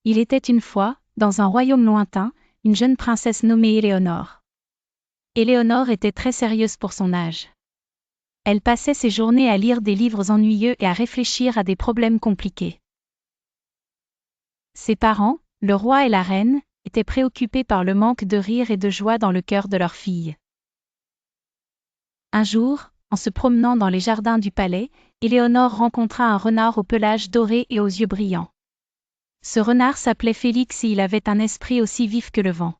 Il était une fois, dans un royaume lointain, une jeune princesse nommée Éléonore. Éléonore était très sérieuse pour son âge. Elle passait ses journées à lire des livres ennuyeux et à réfléchir à des problèmes compliqués. Ses parents, le roi et la reine, étaient préoccupés par le manque de rire et de joie dans le cœur de leur fille. Un jour, en se promenant dans les jardins du palais, Éléonore rencontra un renard au pelage doré et aux yeux brillants. Ce renard s'appelait Félix et il avait un esprit aussi vif que le vent.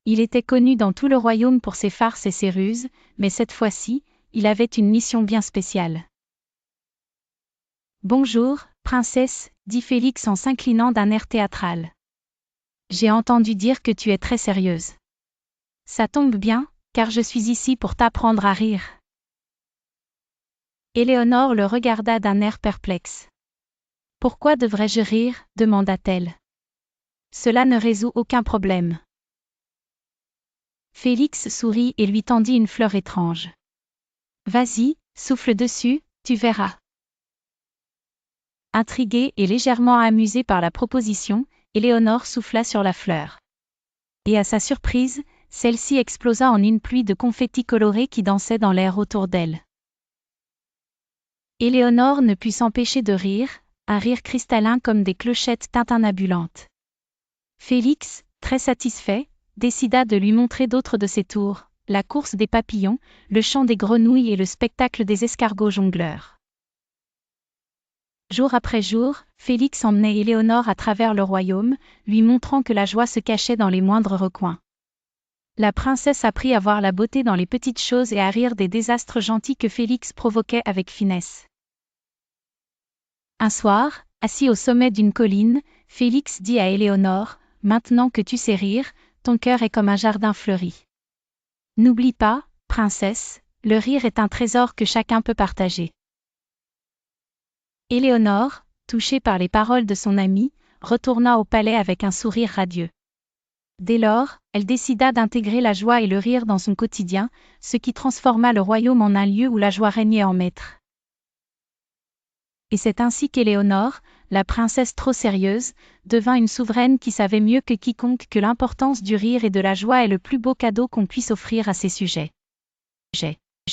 Il était connu dans tout le royaume pour ses farces et ses ruses, mais cette fois-ci, il avait une mission bien spéciale. « Bonjour, princesse, dit Félix en s'inclinant d'un air théâtral. J'ai entendu dire que tu es très sérieuse. Ça tombe bien, car je suis ici pour t'apprendre à rire. » Éléonore le regarda d'un air perplexe. « Pourquoi devrais-je rire ? Demanda-t-elle. Cela ne résout aucun problème. Félix sourit et lui tendit une fleur étrange. Vas-y, souffle dessus, tu verras. Intriguée et légèrement amusée par la proposition, Éléonore souffla sur la fleur. Et à sa surprise, celle-ci explosa en une pluie de confettis colorés qui dansaient dans l'air autour d'elle. Éléonore ne put s'empêcher de rire, un rire cristallin comme des clochettes tintinnabulantes. Félix, très satisfait, décida de lui montrer d'autres de ses tours, la course des papillons, le chant des grenouilles et le spectacle des escargots jongleurs. Jour après jour, Félix emmenait Éléonore à travers le royaume, lui montrant que la joie se cachait dans les moindres recoins. La princesse apprit à voir la beauté dans les petites choses et à rire des désastres gentils que Félix provoquait avec finesse. Un soir, assis au sommet d'une colline, Félix dit à Éléonore, « Maintenant que tu sais rire, ton cœur est comme un jardin fleuri. N'oublie pas, princesse, le rire est un trésor que chacun peut partager. » Éléonore, touchée par les paroles de son ami, retourna au palais avec un sourire radieux. Dès lors, elle décida d'intégrer la joie et le rire dans son quotidien, ce qui transforma le royaume en un lieu où la joie régnait en maître. Et c'est ainsi qu'Éléonore, la princesse trop sérieuse, devint une souveraine qui savait mieux que quiconque que l'importance du rire et de la joie est le plus beau cadeau qu'on puisse offrir à ses sujets.